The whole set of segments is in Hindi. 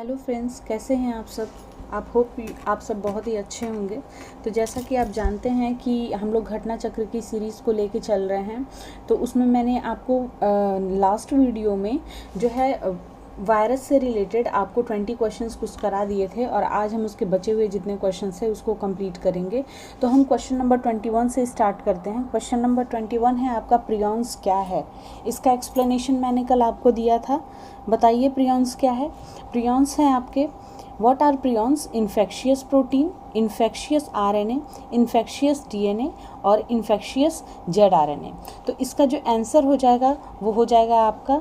हेलो फ्रेंड्स, कैसे हैं आप सब। आप सब बहुत ही अच्छे होंगे। तो जैसा कि आप जानते हैं कि हम लोग घटना चक्र की सीरीज़ को लेके चल रहे हैं। तो उसमें मैंने आपको लास्ट वीडियो में जो है वायरस से रिलेटेड आपको 20 क्वेश्चंस कुछ करा दिए थे और आज हम उसके बचे हुए जितने क्वेश्चंस हैं उसको कंप्लीट करेंगे। तो हम क्वेश्चन नंबर 21 से स्टार्ट करते हैं। क्वेश्चन नंबर 21 है आपका, प्रियॉन्स क्या है। इसका एक्सप्लेनेशन मैंने कल आपको दिया था। बताइए प्रियॉन्स क्या है। प्रियॉन्स हैं आपके, what are prions, infectious protein, infectious RNA, infectious DNA और इन्फेक्शियस जेडआरएनए। तो इसका जो आंसर हो जाएगा वो हो जाएगा आपका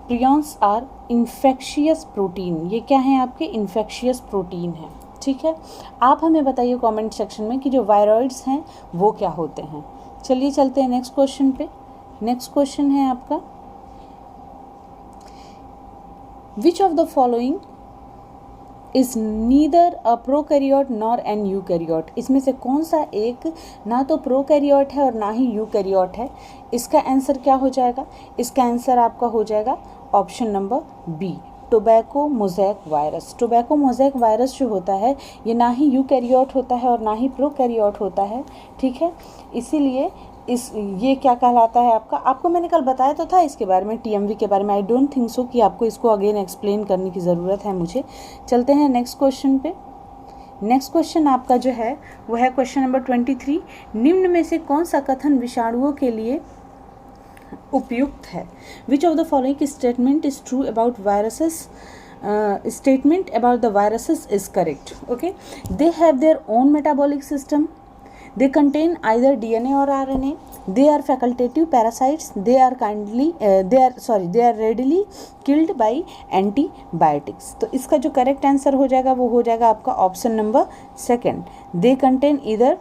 प्रियॉन्स आर इन्फेक्शियस प्रोटीन। ये क्या है आपके, इन्फेक्शियस प्रोटीन है। ठीक है, आप हमें बताइए कमेंट सेक्शन में कि जो वायरॉइड्स हैं वो क्या होते हैं। चलिए चलते हैं नेक्स्ट क्वेश्चन पे। नेक्स्ट क्वेश्चन है आपका, which of the following is neither a prokaryote nor an eukaryote. इसमें से कौन सा एक ना तो प्रोकैरियोट है और ना ही यूकैरियोट है। इसका आंसर क्या हो जाएगा। इसका आंसर आपका हो जाएगा option number B, tobacco mosaic virus. Tobacco mosaic virus जो होता है ये ना ही यूकैरियोट होता है और ना ही प्रोकैरियोट होता है। ठीक है, इसीलिए ये क्या कहलाता है आपको मैंने कल बताया तो था इसके बारे में, टीएमवी के बारे में। आई डोंट थिंक सो कि आपको इसको अगेन एक्सप्लेन करने की ज़रूरत है मुझे। चलते हैं नेक्स्ट क्वेश्चन पे। नेक्स्ट क्वेश्चन आपका जो है वो है क्वेश्चन नंबर 23। निम्न में से कौन सा कथन विषाणुओं के लिए उपयुक्त है। विच of the following statement is true about viruses. Statement about the viruses is correct. Okay, they have their own metabolic system, they contain either DNA or RNA, they are facultative parasites, they are readily killed by antibiotics। तो इसका जो करेक्ट आंसर हो जाएगा वो हो जाएगा आपका option number second, they contain either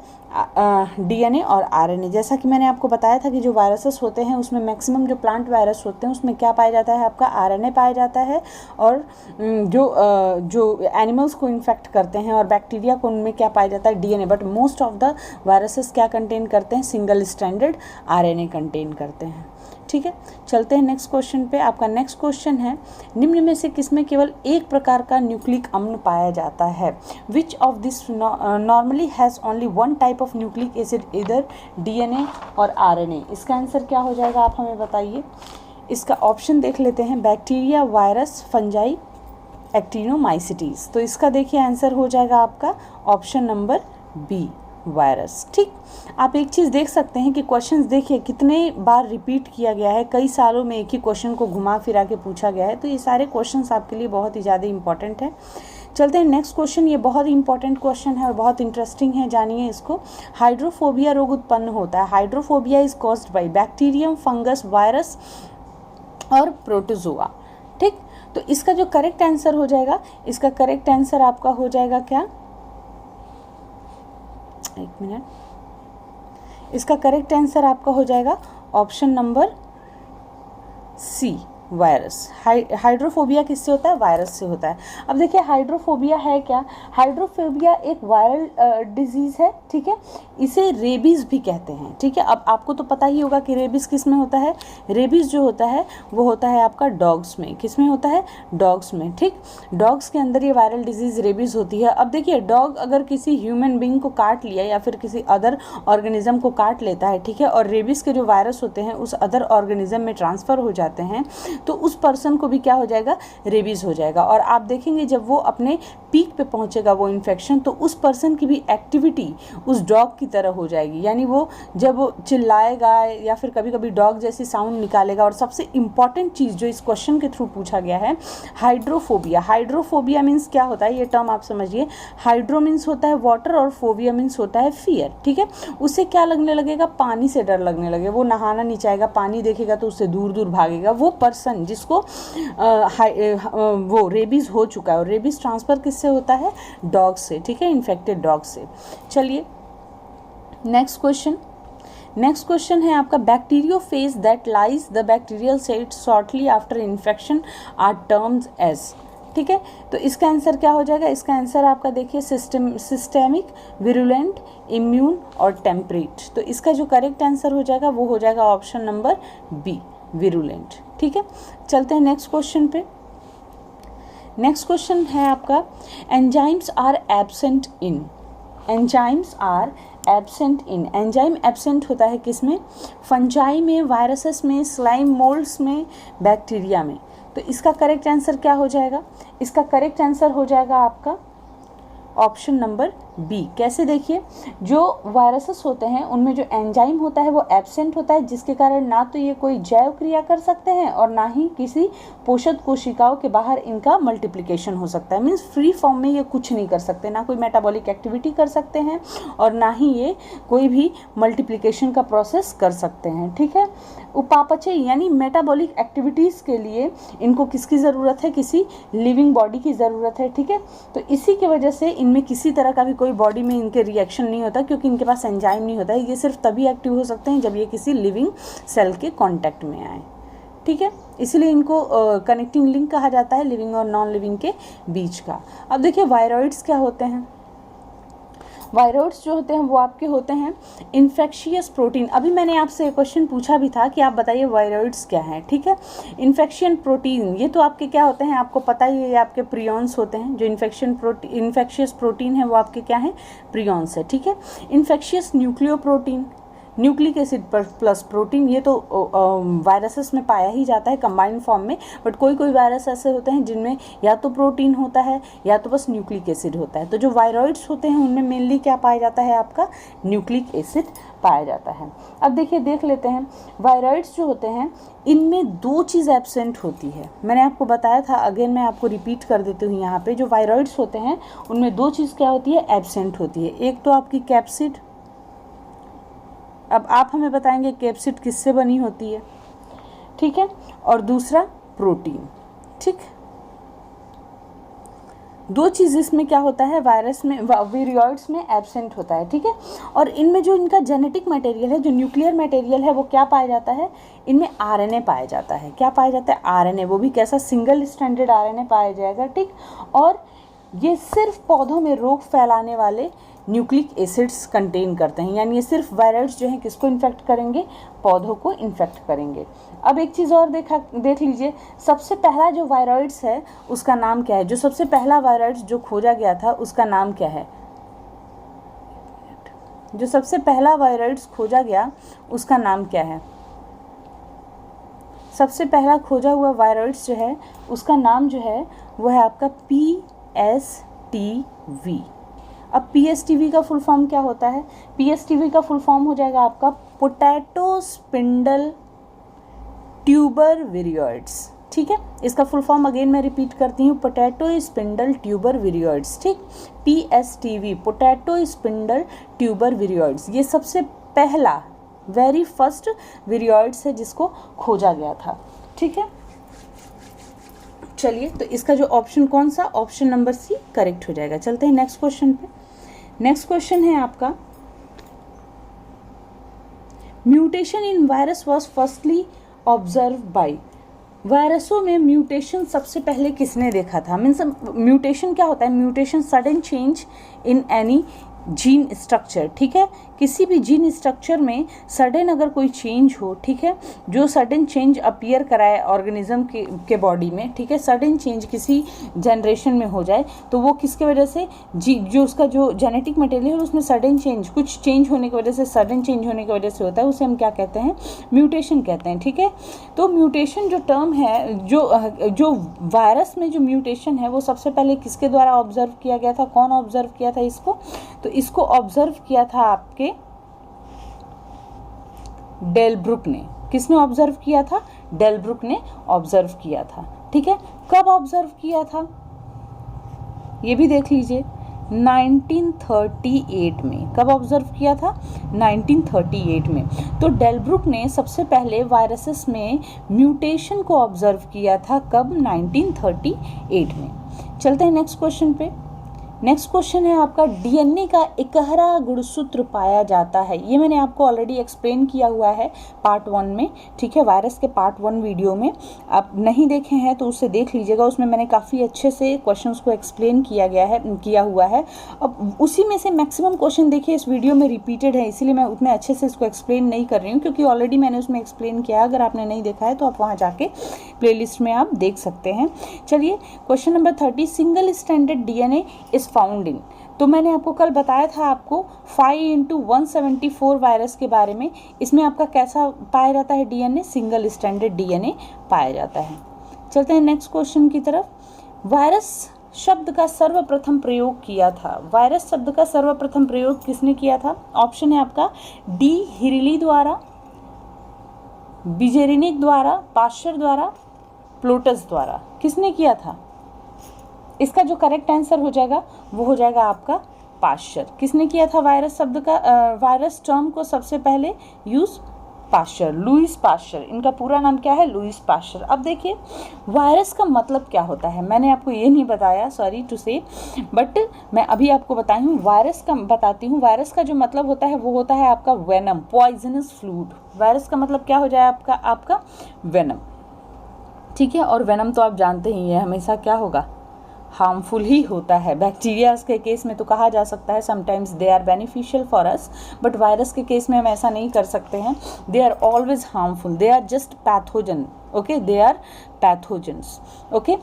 DNA और RNA। जैसा कि मैंने आपको बताया था कि जो वायरसेस होते हैं उसमें मैक्सिमम जो प्लांट वायरस होते हैं उसमें क्या पाया जाता है आपका, RNA पाया जाता है। और जो एनिमल्स को इन्फेक्ट करते हैं और बैक्टीरिया को उनमें क्या पाया जाता है, DNA। But most of the viruses क्या कंटेन करते हैं, सिंगल स्ट्रैंडेड RNA कंटेन करते हैं। ठीक है, चलते हैं नेक्स्ट क्वेश्चन पे। आपका नेक्स्ट क्वेश्चन है, निम्न में से किसमें केवल एक प्रकार का न्यूक्लिक अम्ल पाया जाता है। Which of this normally has only one type of nucleic acid, इधर DNA और RNA। इसका आंसर क्या हो जाएगा आप हमें बताइए। इसका ऑप्शन देख लेते हैं, बैक्टीरिया, वायरस, फंजाई, एक्टिनोमाइसिटीज। तो इसका देखिए आंसर हो जाएगा आपका ऑप्शन नंबर बी, वायरस। ठीक, आप एक चीज़ देख सकते हैं कि क्वेश्चंस देखिए कितने बार रिपीट किया गया है, कई सालों में एक ही क्वेश्चन को घुमा फिरा के पूछा गया है। तो ये सारे क्वेश्चंस आपके लिए बहुत ही ज़्यादा इंपॉर्टेंट है। चलते हैं नेक्स्ट क्वेश्चन। ये बहुत ही इंपॉर्टेंट क्वेश्चन है और बहुत इंटरेस्टिंग है, जानिए इसको। हाइड्रोफोबिया रोग उत्पन्न होता है। Hydrophobia is caused by bacterium, fungus, virus और प्रोटोजोआ। ठीक, तो इसका जो करेक्ट आंसर हो जाएगा, इसका करेक्ट आंसर आपका हो जाएगा क्या, एक मिनट, इसका करेक्ट आंसर आपका हो जाएगा option number C, virus. Hydrophobia किससे होता है, वायरस से होता है। अब देखिए हाइड्रोफोबिया है क्या, हाइड्रोफोबिया एक वायरल डिजीज़ है। ठीक है, इसे रेबीज़ भी कहते हैं। ठीक है, अब आपको तो पता ही होगा कि रेबीज़ किस में होता है। रेबीज़ जो होता है वो होता है आपका डॉग्स में। किस में होता है, डॉग्स में। ठीक, डॉग्स के अंदर ये वायरल डिजीज़ रेबीज़ होती है। अब देखिए डॉग अगर किसी ह्यूमन बींग को काट लिया या फिर किसी अदर ऑर्गेनिज्म को काट लेता है, ठीक है, और रेबीज़ के जो वायरस होते हैं उस अदर ऑर्गेनिज्म में ट्रांसफ़र हो जाते हैं, तो उस पर्सन को भी क्या हो जाएगा, रेबीज़ हो जाएगा। और आप देखेंगे जब वो अपने पीक पे पहुंचेगा वो इन्फेक्शन, तो उस पर्सन की भी एक्टिविटी उस डॉग की तरह हो जाएगी। यानी वो जब वो चिल्लाएगा या फिर कभी कभी डॉग जैसी साउंड निकालेगा। और सबसे इंपॉर्टेंट चीज़ जो इस क्वेश्चन के थ्रू पूछा गया है, हाइड्रोफोबिया। हाइड्रोफोबिया मीन्स क्या होता है, ये टर्म आप समझिए। हाइड्रो मीन्स होता है वाटर और फोबिया मीन्स होता है फियर। ठीक है, उससे क्या लगने लगेगा, पानी से डर लगने लगेगा। वो नहाना नहीं चाहेगा, पानी देखेगा तो उससे दूर दूर भागेगा। वो पर्सन जिसको वो रेबीज़ हो चुका है, और रेबीज़ ट्रांसफ़र किससे होता है, डॉग से। ठीक है, इन्फेक्टेड डॉग से। चलिए नेक्स्ट क्वेश्चन। नेक्स्ट क्वेश्चन है आपका, bacteriophage that lyse the bacterial cell shortly after infection are termed as. ठीक है, तो इसका आंसर क्या हो जाएगा, इसका आंसर आपका देखिए सिस्टेमिक, विरुलेंट, इम्यून और टेम्परेट। तो इसका जो करेक्ट आंसर हो जाएगा वो हो जाएगा ऑप्शन नंबर बी, विरुलेंट। ठीक है, चलते हैं नेक्स्ट क्वेश्चन पे। नेक्स्ट क्वेश्चन है आपका, enzymes are absent in, enzymes are absent in, enzyme absent होता है किसमें, फंजाई में, वायरसेस में, स्लाइम मोल्ड्स में, बैक्टीरिया में। तो इसका करेक्ट आंसर क्या हो जाएगा, इसका करेक्ट आंसर हो जाएगा आपका ऑप्शन नंबर बी। कैसे, देखिए जो वायरसेस होते हैं उनमें जो एंजाइम होता है वो एब्सेंट होता है, जिसके कारण ना तो ये कोई जैव क्रिया कर सकते हैं और ना ही किसी पोषक कोशिकाओं के बाहर इनका मल्टीप्लिकेशन हो सकता है। मीन्स फ्री फॉर्म में ये कुछ नहीं कर सकते, ना कोई मेटाबॉलिक एक्टिविटी कर सकते हैं और ना ही ये कोई भी मल्टीप्लिकेशन का प्रोसेस कर सकते हैं। ठीक है, उपापचय यानी मेटाबॉलिक एक्टिविटीज़ के लिए इनको किसकी ज़रूरत है, किसी लिविंग बॉडी की ज़रूरत है। ठीक है, तो इसी की वजह से इनमें किसी तरह का भी कोई बॉडी में इनके रिएक्शन नहीं होता, क्योंकि इनके पास एंजाइम नहीं होता है। ये सिर्फ तभी एक्टिव हो सकते हैं जब ये किसी लिविंग सेल के कांटेक्ट में आए। ठीक है, इसलिए इनको कनेक्टिंग लिंक कहा जाता है लिविंग और नॉन लिविंग के बीच का। अब देखिए वायरॉइड्स क्या होते हैं, वायरॉइड्स जो होते हैं वो आपके होते हैं इन्फेक्शियस प्रोटीन। अभी मैंने आपसे एक क्वेश्चन पूछा भी था कि आप बताइए वायरॉइड्स क्या हैं। ठीक है, इन्फेक्शन प्रोटीन ये तो आपके क्या होते हैं, आपको पता ही है, ये आपके प्रियॉन्स होते हैं। जो इन्फेक्शियस प्रोटीन है वो आपके क्या है, प्रियॉन्स है। ठीक है, infectious nucleo protein, nucleic acid plus protein, ये तो वायरसेस में पाया ही जाता है कंबाइंड फॉर्म में। बट कोई कोई वायरस ऐसे होते हैं जिनमें या तो प्रोटीन होता है या तो बस न्यूक्लिक एसिड होता है। तो जो वायरॉइड्स होते हैं उनमें मेनली क्या पाया जाता है, आपका न्यूक्लिक एसिड पाया जाता है। अब देखिए देख लेते हैं वायरॉइड्स जो होते हैं इनमें दो चीज़ एब्सेंट होती है। मैंने आपको बताया था, अगेन मैं आपको रिपीट कर देती हूँ यहाँ पे, जो वायरॉइड्स होते हैं उनमें दो चीज़ क्या होती है, एब्सेंट होती है। एक तो आपकी कैप्सिड, अब आप हमें बताएंगे कैप्सिड किससे बनी होती है। ठीक है, और दूसरा प्रोटीन। ठीक, दो चीज़ इसमें क्या होता है, वायरस में, वायरॉइड्स में एब्सेंट होता है। ठीक है, और इनमें जो इनका जेनेटिक मटेरियल है, जो न्यूक्लियर मटेरियल है, वो क्या पाया जाता है, इनमें आरएनए पाया जाता है। क्या पाया जाता है, आरएनए, वो भी कैसा, सिंगल स्ट्रैंडेड आरएनए पाया जाएगा। ठीक, और ये सिर्फ पौधों में रोग फैलाने वाले न्यूक्लिक एसिड्स कंटेन करते हैं, यानी ये सिर्फ वायरस जो हैं किसको इन्फेक्ट करेंगे, पौधों को इन्फेक्ट करेंगे। अब एक चीज़ और देख लीजिए, सबसे पहला जो वायरॉइड्स है उसका नाम क्या है, जो सबसे पहला वायरॉइड्स जो खोजा गया था उसका नाम क्या है, जो सबसे पहला वायरॉइड्स खोजा गया उसका नाम क्या है, सबसे पहला खोजा हुआ वायरॉइड्स जो है उसका नाम जो है वो है आपका PSTV। अब PSTV का फुल फॉर्म क्या होता है, PSTV का फुल फॉर्म हो जाएगा आपका पोटैटो स्पिंडल ट्यूबर विरियोइड्स। ठीक है, इसका फुल फॉर्म अगेन मैं रिपीट करती हूँ, पोटैटो स्पिंडल ट्यूबर विरियोइड्स। ठीक, PSTV, पोटैटो स्पिंडल ट्यूबर विरियोइड्स, ये सबसे पहला वेरी फर्स्ट विरियोइड्स है जिसको खोजा गया था। ठीक है, चलिए तो इसका जो ऑप्शन कौन सा, ऑप्शन नंबर सी करेक्ट हो जाएगा। चलते हैं नेक्स्ट क्वेश्चन पे। नेक्स्ट क्वेश्चन है आपका, mutation in virus was firstly observe by, वायरसों में म्यूटेशन सबसे पहले किसने देखा था। मीन्स म्यूटेशन क्या होता है, mutation sudden change in any gene structure. ठीक है, किसी भी जीन स्ट्रक्चर में सडन अगर कोई चेंज हो, ठीक है, जो सडन चेंज अपीयर कराए ऑर्गेनिज्म के बॉडी में, ठीक है, सडन चेंज किसी जनरेशन में हो जाए तो वो किसके वजह से, जो उसका जो जेनेटिक मटेरियल है उसमें सडन चेंज, कुछ चेंज होने की वजह से, सडन चेंज होने की वजह से होता है, उसे हम क्या कहते हैं, म्यूटेशन कहते हैं। ठीक है, तो म्यूटेशन जो टर्म है, जो वायरस में जो म्यूटेशन है वो सबसे पहले किसके द्वारा ऑब्जर्व किया गया था, कौन ऑब्जर्व किया था इसको, तो इसको ऑब्जर्व किया था आपके डेलब्रुक ने। किसने ऑब्जर्व किया था, डेलब्रुक ने ऑब्जर्व किया था। ठीक है, कब ऑब्जर्व किया था ये भी देख लीजिए, 1938 में। कब ऑब्जर्व किया था, 1938 में। तो डेलब्रुक ने सबसे पहले वायरसेस में म्यूटेशन को ऑब्जर्व किया था, कब, 1938 में। चलते हैं नेक्स्ट क्वेश्चन पे। नेक्स्ट क्वेश्चन है आपका, डीएनए का इकहरा गुणसूत्र पाया जाता है। ये मैंने आपको ऑलरेडी एक्सप्लेन किया हुआ है पार्ट 1 में, ठीक है, वायरस के पार्ट 1 वीडियो में। आप नहीं देखे हैं तो उसे देख लीजिएगा, उसमें मैंने काफ़ी अच्छे से क्वेश्चंस को एक्सप्लेन किया हुआ है। अब उसी में से मैक्सिमम क्वेश्चन देखिए इस वीडियो में रिपीटेड है, इसीलिए मैं उतने अच्छे से इसको एक्सप्लेन नहीं कर रही हूँ, क्योंकि ऑलरेडी मैंने उसमें एक्सप्लेन किया। अगर आपने नहीं देखा है तो आप वहाँ जाके प्लेलिस्ट में आप देख सकते हैं। चलिए question number 30, single stranded DNA is found in. तो मैंने आपको कल बताया था आपको 5x174 वायरस के बारे में। इसमें आपका कैसा पाया जाता है डीएनए, सिंगल स्ट्रैंडेड डीएनए पाया जाता है। चलते हैं नेक्स्ट क्वेश्चन की तरफ। वायरस शब्द का सर्वप्रथम प्रयोग किया था। वायरस शब्द का सर्वप्रथम प्रयोग किसने किया था? ऑप्शन है आपका डी हिरली द्वारा, बिजेरिनिक द्वारा, पाश्चर द्वारा, प्लोटस द्वारा। किसने किया था? इसका जो करेक्ट आंसर हो जाएगा वो हो जाएगा आपका पाश्चर। किसने किया था वायरस शब्द का वायरस टर्म को सबसे पहले यूज? Pasteur, Lewis Pasteur. इनका पूरा नाम क्या है? Louis Pasteur. अब देखिए वायरस का मतलब क्या होता है, मैंने आपको ये नहीं बताया, सॉरी टू से, बट मैं अभी आपको बताई हूँ। वायरस का बताती हूँ। वायरस का जो मतलब होता है वो होता है आपका वेनम, पॉइजनस फ्लूइड। वायरस का मतलब क्या हो जाए आपका वेनम, ठीक है। और वेनम तो आप जानते ही हैं हमेशा क्या होगा, हार्मफुल ही होता है। बैक्टीरिया के केस में तो कहा जा सकता है sometimes they are beneficial for us, but virus के केस में हम ऐसा नहीं कर सकते हैं। They are always harmful, they are just pathogen, okay, they are pathogens, okay.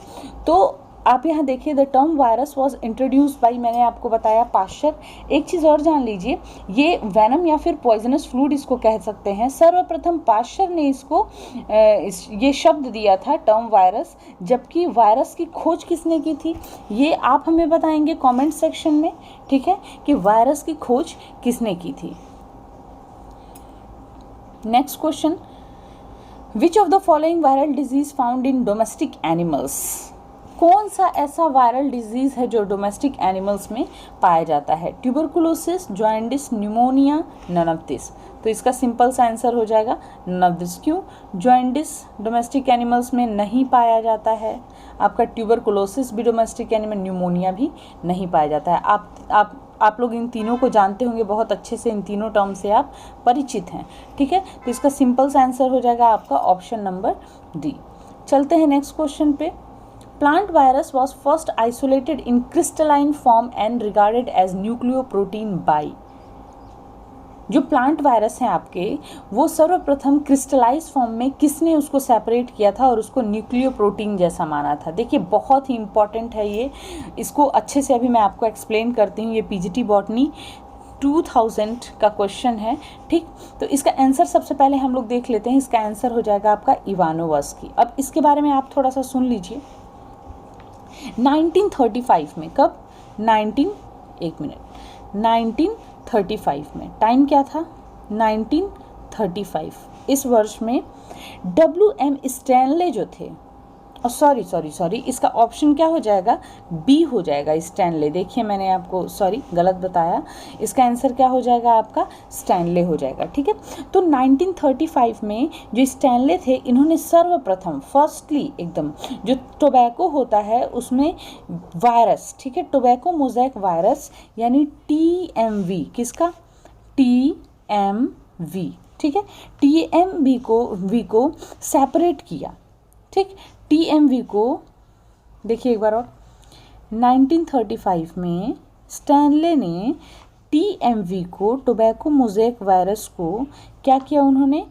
तो आप यहाँ देखिए the term virus was introduce by, मैंने आपको बताया, पाश्चर। एक चीज़ और जान लीजिए, ये वेनम या फिर पॉइजनस फ्लूइड इसको कह सकते हैं। सर्वप्रथम पाश्चर ने इसको ये शब्द दिया था टर्म वायरस, जबकि वायरस की खोज किसने की थी ये आप हमें बताएंगे कमेंट सेक्शन में, ठीक है, कि वायरस की खोज किसने की थी। Next question, which of the following viral disease found in domestic animals? कौन सा ऐसा वायरल डिजीज है जो डोमेस्टिक एनिमल्स में पाया जाता है? Tuberculosis, jaundice, pneumonia, none of this. तो इसका सिंपल सा आंसर हो जाएगा नन ऑफ दिस। क्यों? जॉन्डिस डोमेस्टिक एनिमल्स में नहीं पाया जाता है, आपका ट्यूबरकुलोसिस भी डोमेस्टिक एनिमल, न्यूमोनिया भी नहीं पाया जाता है। आप लोग इन तीनों को जानते होंगे बहुत अच्छे से, इन तीनों टर्म से आप परिचित हैं, ठीक है। तो इसका सिंपल सा आंसर हो जाएगा आपका ऑप्शन नंबर डी। चलते हैं नेक्स्ट क्वेश्चन पे। Plant virus was first isolated in crystalline form and regarded as nucleoprotein by। जो प्लांट वायरस हैं आपके, वो सर्वप्रथम क्रिस्टलाइज फॉर्म में किसने उसको सेपरेट किया था और उसको न्यूक्लियोप्रोटीन जैसा माना था? देखिए बहुत ही इंपॉर्टेंट है ये, इसको अच्छे से अभी मैं आपको एक्सप्लेन करती हूँ। ये पीजीटी बॉटनी 2000 का क्वेश्चन है, ठीक। तो इसका आंसर सबसे पहले हम लोग देख लेते हैं। इसका आंसर हो जाएगा आपका इवानोवस्की। अब इसके बारे में आप थोड़ा सा सुन लीजिए। 1935 में, कब? 1935 में, टाइम क्या था? 1935। इस वर्ष में WM स्टैनले जो थे, सॉरी, इसका ऑप्शन क्या हो जाएगा? बी हो जाएगा, स्टैनले। देखिए मैंने आपको गलत बताया, इसका आंसर क्या हो जाएगा आपका? स्टैनले हो जाएगा, ठीक है। तो 1935 में जो स्टैनले थे, इन्होंने सर्वप्रथम फर्स्टली एकदम जो टोबैको होता है उसमें वायरस, ठीक है, टोबैको मोज़ेक वायरस यानी TMV, किसका? TMV, ठीक है, TMV को सेपरेट किया, ठीक। TMV को देखिए एक बार और, 1935 में स्टैनले ने TMV को, टोबैको मोज़ेक वायरस को क्या किया? उन्होंने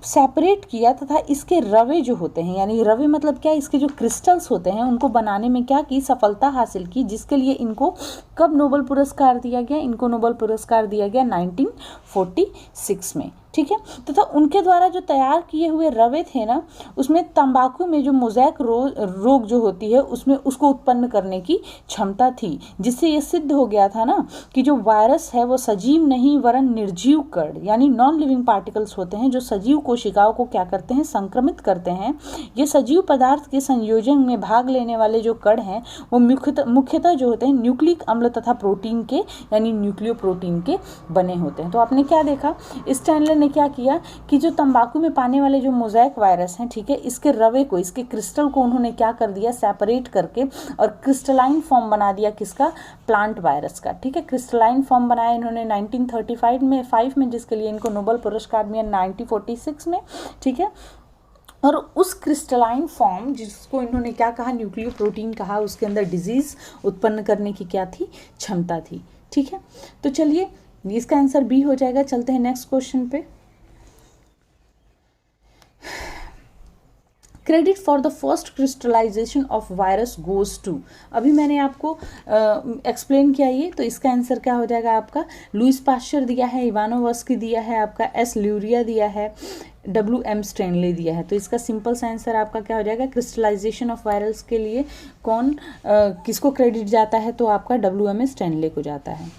सेपरेट किया तथा इसके रवे जो होते हैं, यानी रवे मतलब क्या? इसके जो क्रिस्टल्स होते हैं उनको बनाने में क्या की? सफलता हासिल की, जिसके लिए इनको कब नोबेल पुरस्कार दिया गया? इनको नोबेल पुरस्कार दिया गया 1946 में, ठीक है। तथा उनके द्वारा जो तैयार किए हुए रवे थे ना, उसमें तंबाकू में जो मोज़ेक रोग जो होती है उसमें उसको उत्पन्न करने की क्षमता थी, जिससे ये सिद्ध हो गया था ना कि जो वायरस है वो सजीव नहीं वरन निर्जीव कण यानी नॉन लिविंग पार्टिकल्स होते हैं, जो सजीव कोशिकाओं को क्या करते हैं? संक्रमित करते हैं। ये सजीव पदार्थ के संयोजन में भाग लेने वाले जो कण हैं वो मुख्यतः जो होते हैं न्यूक्लिक अम्ल तथा प्रोटीन के यानी न्यूक्लियोप्रोटीन के बने होते हैं। तो आपने क्या देखा? स्टैनले ने इन्होंने क्या किया कि जो तंबाकू में पाने वाले जो मोज़ेक वायरस हैं, ठीक है, इसके रवे को, इसके क्रिस्टल को उन्होंने क्या कर दिया, सेपरेट करके और क्रिस्टलाइन फॉर्म बना दिया किसका, प्लांट वायरस का, ठीक है। क्रिस्टलाइन फॉर्म बनाया इन्होंने 1935 में, जिसके लिए इनको नोबेल पुरस्कार मिला 1946 में, ठीक है। और उस क्रिस्टलाइन फॉर्म, जिसको इन्होंने क्या कहा, न्यूक्लियोप्रोटीन कहा, उसके अंदर डिजीज़ उत्पन्न करने की क्या थी, क्षमता थी, ठीक है। तो चलिए इसका आंसर बी हो जाएगा। चलते हैं नेक्स्ट क्वेश्चन पे। Credit for the first crystallization of virus goes to, अभी मैंने आपको एक्सप्लेन किया ये, तो इसका आंसर क्या हो जाएगा आपका, लुइस पाश्चर दिया है, इवानोवस्की दिया है, आपका एस ल्यूरिया दिया है, WM स्टैनले दिया है। तो इसका सिंपल सा आंसर आपका क्या हो जाएगा, क्रिस्टलाइजेशन ऑफ वायरस के लिए कौन किसको क्रेडिट जाता है, तो आपका WM स्टैनले को जाता है।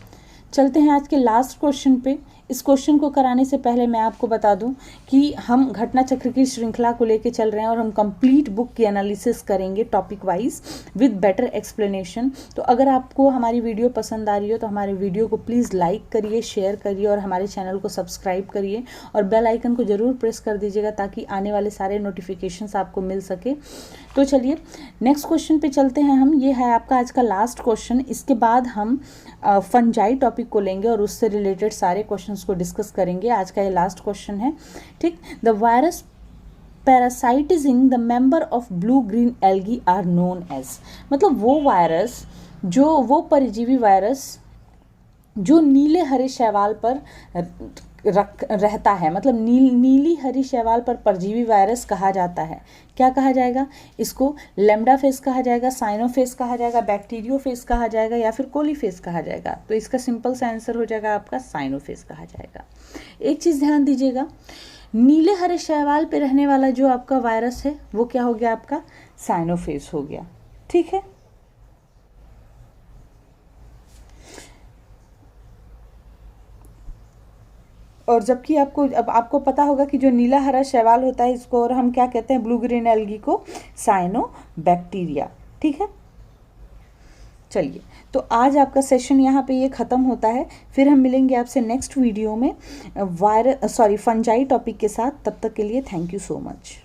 चलते हैं आज के लास्ट क्वेश्चन पे। इस क्वेश्चन को कराने से पहले मैं आपको बता दूं कि हम घटना चक्र की श्रृंखला को लेके चल रहे हैं और हम कंप्लीट बुक की एनालिसिस करेंगे topic wise with better explanation. तो अगर आपको हमारी वीडियो पसंद आ रही हो तो हमारे वीडियो को प्लीज़ लाइक करिए, शेयर करिए और हमारे चैनल को सब्सक्राइब करिए और बेल आइकन को ज़रूर प्रेस कर दीजिएगा ताकि आने वाले सारे नोटिफिकेशंस आपको मिल सके। तो चलिए नेक्स्ट क्वेश्चन पे चलते हैं हम। ये है आपका आज का लास्ट क्वेश्चन। इसके बाद हम फंजाई टॉपिक को लेंगे और उससे रिलेटेड सारे क्वेश्चंस को डिस्कस करेंगे। आज का ये लास्ट क्वेश्चन है, ठीक। The virus parasitising the member of blue green algae are known as, मतलब वो वायरस, वो परजीवी वायरस जो नीले हरे शैवाल पर रहता है, मतलब नीली हरी शैवाल पर परजीवी वायरस कहा जाता है। क्या कहा जाएगा इसको, लैम्डाफेज कहा जाएगा, साइनोफेज कहा जाएगा, बैक्टीरियोफेज कहा जाएगा या फिर कोलीफेज कहा जाएगा। तो इसका सिंपल सा आंसर हो जाएगा आपका साइनोफेज कहा जाएगा। एक चीज़ ध्यान दीजिएगा, नीले हरे शैवाल पे रहने वाला जो आपका वायरस है वो क्या हो गया, आपका साइनोफेज हो गया, ठीक है। और जबकि आपको पता होगा कि जो नीला हरा शैवाल होता है इसको और हम क्या कहते हैं, ब्लू ग्रीन एल्गी को साइनोबैक्टीरिया, ठीक है। चलिए तो आज आपका सेशन यहाँ पे ये ख़त्म होता है, फिर हम मिलेंगे आपसे नेक्स्ट वीडियो में फंजाई टॉपिक के साथ। तब तक के लिए थैंक यू सो मच।